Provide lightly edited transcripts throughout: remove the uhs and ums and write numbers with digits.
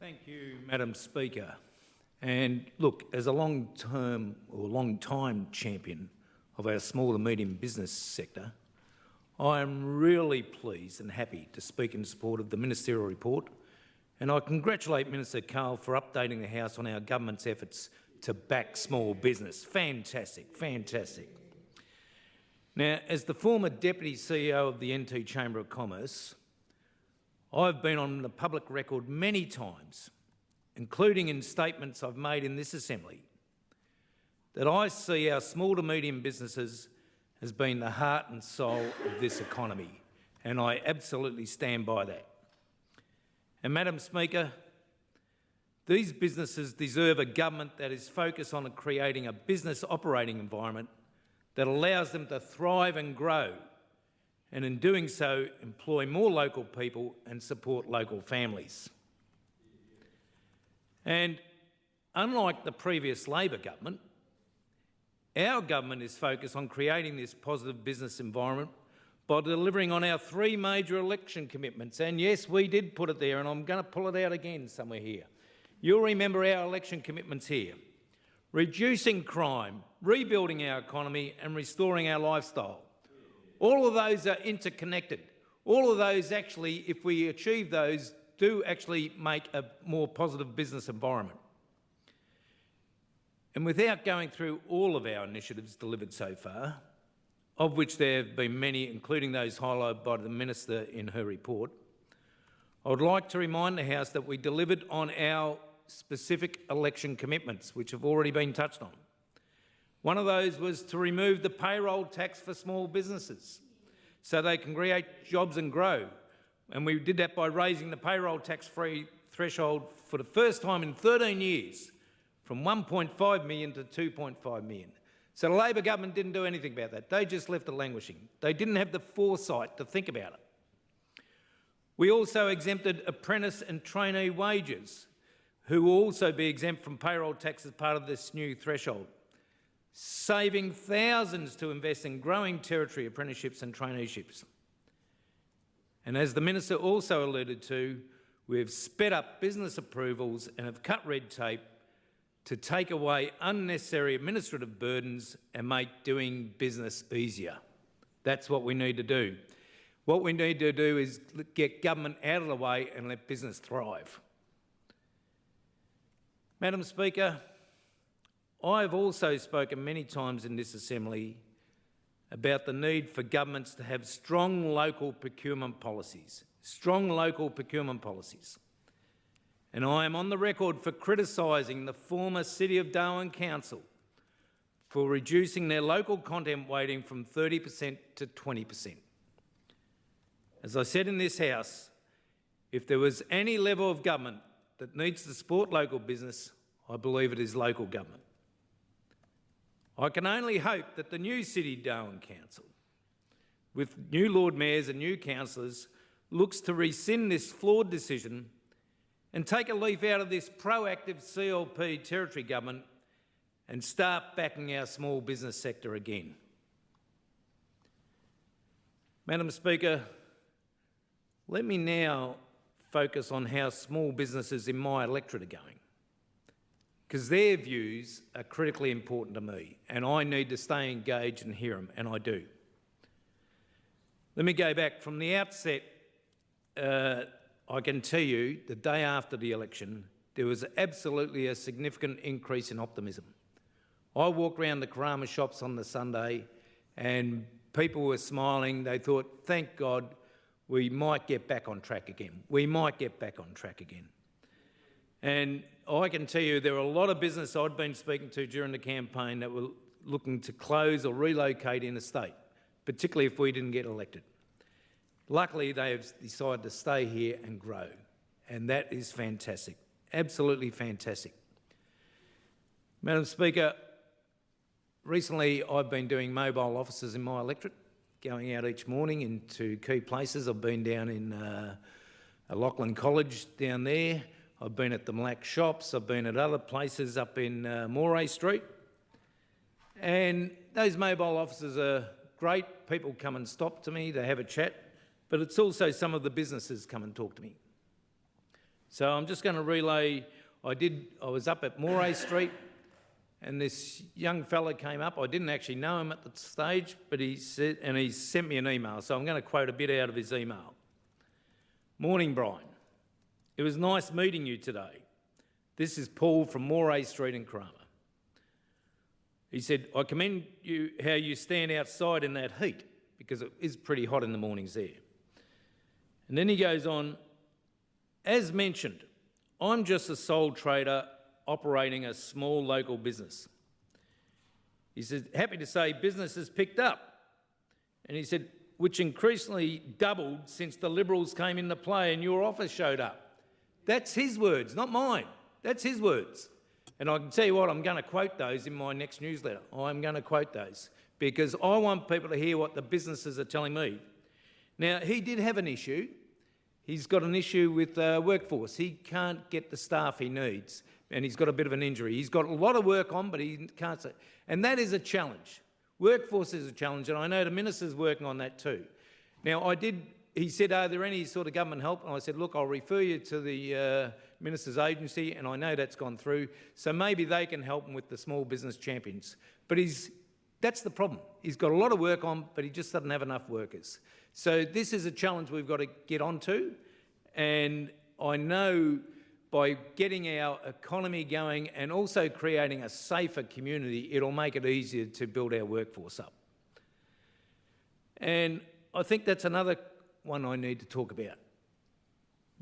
Thank you, Madam Speaker. And look, as a long-time champion of our small and medium business sector, I am really pleased and happy to speak in support of the Ministerial report, and I congratulate Minister Karl for updating the House on our government's efforts to back small business. Fantastic, fantastic. Now, as the former Deputy CEO of the NT Chamber of Commerce, I've been on the public record many times, including in statements I've made in this Assembly, that I see our small to medium businesses as being the heart and soul of this economy, and I absolutely stand by that. And Madam Speaker, these businesses deserve a government that is focused on creating a business operating environment that allows them to thrive and grow, and in doing so, employ more local people and support local families. And unlike the previous Labor government, our government is focused on creating this positive business environment by delivering on our three major election commitments. And yes, we did put it there, and I'm going to pull it out again somewhere here. You'll remember our election commitments here: reducing crime, rebuilding our economy and restoring our lifestyle. All of those are interconnected. All of those actually, if we achieve those, do actually make a more positive business environment. And without going through all of our initiatives delivered so far, of which there have been many, including those highlighted by the Minister in her report, I would like to remind the House that we delivered on our specific election commitments, which have already been touched on. One of those was to remove the payroll tax for small businesses so they can create jobs and grow. And we did that by raising the payroll tax-free threshold for the first time in 13 years from 1.5 million to 2.5 million. So the Labor government didn't do anything about that. They just left it languishing. They didn't have the foresight to think about it. We also exempted apprentice and trainee wages, who will also be exempt from payroll tax as part of this new threshold, saving thousands to invest in growing territory apprenticeships and traineeships. And as the Minister also alluded to, we've sped up business approvals and have cut red tape to take away unnecessary administrative burdens and make doing business easier. That's what we need to do. What we need to do is get government out of the way and let business thrive. Madam Speaker, I have also spoken many times in this Assembly about the need for governments to have strong local procurement policies. And I am on the record for criticising the former City of Darwin Council for reducing their local content weighting from 30% to 20%. As I said in this House, if there was any level of government that needs to support local business, I believe it is local government. I can only hope that the new City Darwin Council, with new Lord Mayors and new councillors, looks to rescind this flawed decision and take a leaf out of this proactive CLP territory government and start backing our small business sector again. Madam Speaker, let me now focus on how small businesses in my electorate are going, because their views are critically important to me and I need to stay engaged and hear them, and I do. Let me go back from the outset. I can tell you the day after the election, there was absolutely a significant increase in optimism. I walked around the Karama shops on the Sunday and people were smiling. They thought, thank God, we might get back on track again. And I can tell you there were a lot of business I'd been speaking to during the campaign that were looking to close or relocate interstate, particularly if we didn't get elected. Luckily, they have decided to stay here and grow, and that is fantastic, absolutely fantastic. Madam Speaker, recently I've been doing mobile offices in my electorate, going out each morning into key places. I've been down in Lachlan College down there. I've been at the Black Shops. I've been at other places up in Moray Street. And those mobile offices are great. People come and stop to me. They have a chat. But it's also some of the businesses come and talk to me. So I'm just going to relay, I was up at Moray Street and this young fella came up. I didn't actually know him at the stage, but he sent me an email. So I'm going to quote a bit out of his email. Morning, Brian. It was nice meeting you today. This is Paul from Moray Street in Karama. He said, I commend you how you stand outside in that heat because it is pretty hot in the mornings there. And then he goes on, as mentioned, I'm just a sole trader operating a small local business. He said, happy to say business has picked up. And he said, which increasingly doubled since the Liberals came into play and your office showed up. That's his words, not mine. That's his words. And I can tell you what, I'm going to quote those in my next newsletter. I'm going to quote those because I want people to hear what the businesses are telling me. Now, he did have an issue. He's got an issue with workforce. He can't get the staff he needs and he's got a bit of an injury. He's got a lot of work on, but he can't say. And that is a challenge. Workforce is a challenge, and I know the Minister's working on that too. Now, he said, are there any sort of government help? And I said, look, I'll refer you to the Minister's agency, and I know that's gone through, so maybe they can help him with the small business champions. But that's the problem. He's got a lot of work on, but he just doesn't have enough workers. So this is a challenge we've got to get onto, and I know by getting our economy going and also creating a safer community, it'll make it easier to build our workforce up. And I think that's another one I need to talk about.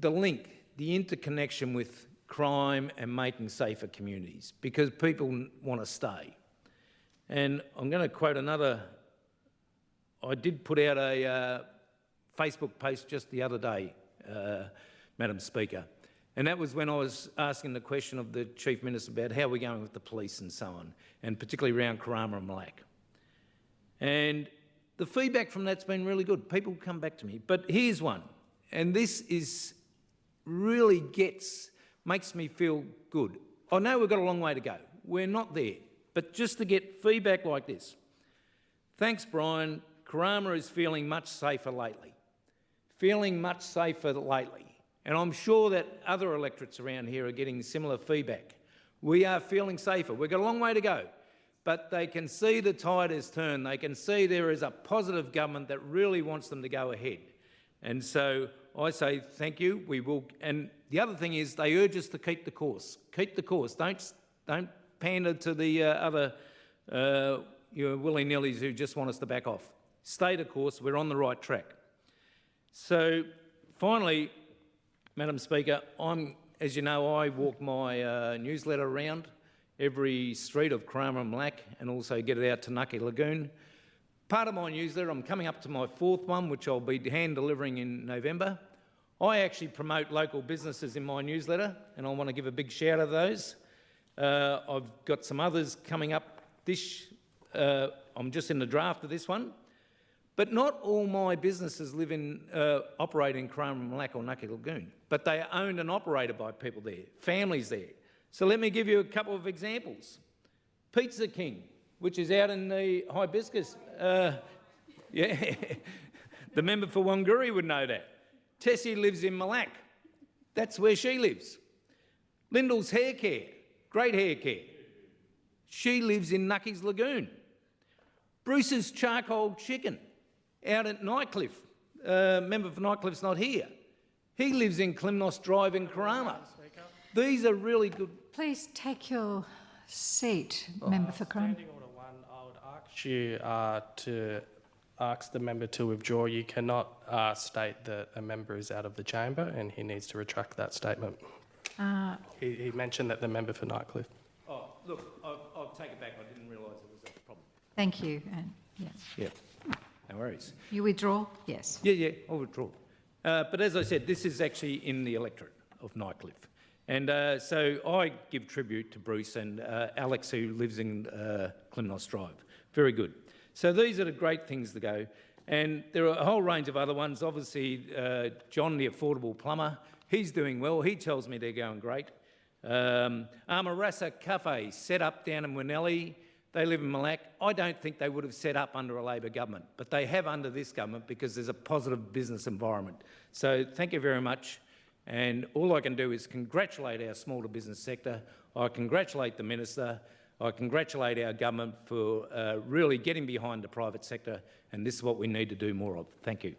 The link, the interconnection with crime and making safer communities, because people want to stay. And I'm going to quote another. I did put out a Facebook post just the other day, Madam Speaker, and that was when I was asking the question of the Chief Minister about how we're going with the police and so on, and particularly around Karama and MLA. And the feedback from that's been really good. People come back to me. But here's one, and this is really makes me feel good. I know we've got a long way to go. We're not there. But just to get feedback like this. Thanks, Brian. Karama is feeling much safer lately. Feeling much safer lately. And I'm sure that other electorates around here are getting similar feedback. We are feeling safer. We've got a long way to go. But they can see the tide has turned. They can see there is a positive government that really wants them to go ahead. And so I say thank you. We will. And the other thing is they urge us to keep the course. Keep the course. Don't pander to the other willy-nillys who just want us to back off. Stay the course. We're on the right track. So finally, Madam Speaker, as you know, I walk my newsletter around every street of Karama and MLA and also get it out to Nucky Lagoon. Part of my newsletter, I'm coming up to my 4th one, which I'll be hand delivering in November. I actually promote local businesses in my newsletter, and I want to give a big shout out to those. I've got some others coming up. I'm just in the draft of this one. But not all my businesses operate in Karama and MLA or Nucky Lagoon, but they are owned and operated by people there, families there. So let me give you a couple of examples. Pizza King, which is out in the Hibiscus. Yeah, the member for Wanguri would know that. Tessie lives in MLA. That's where she lives. Lyndall's Hair Care, great hair care. She lives in Nucky's Lagoon. Bruce's Charcoal Chicken, out at Nightcliff. Member for Nightcliff's not here. He lives in 𝘠𝘮𝘀 Drive in Karama. These are really good. Please take your seat, Member for Karama. Standing Order 1, I would ask you to ask the member to withdraw. You cannot state that a member is out of the chamber, and he needs to retract that statement. He mentioned that the member for Nightcliff. Oh, look, I'll take it back. I didn't realise it was a problem. Thank you. Yeah, no worries. You withdraw? Yes. Yeah, I'll withdraw. But as I said, this is actually in the electorate of Nightcliff. And so I give tribute to Bruce and Alex, who lives in 𝘠𝘮𝘀 Drive. Very good. So these are the great things to go. And there are a whole range of other ones. Obviously, John, the affordable plumber, he's doing well. He tells me they're going great. Amarasa Cafe, set up down in Winnelly. They live in MLA. I don't think they would have set up under a Labor government, but they have under this government because there's a positive business environment. So thank you very much. And all I can do is congratulate our smaller business sector. I congratulate the Minister. I congratulate our government for really getting behind the private sector, and this is what we need to do more of. Thank you.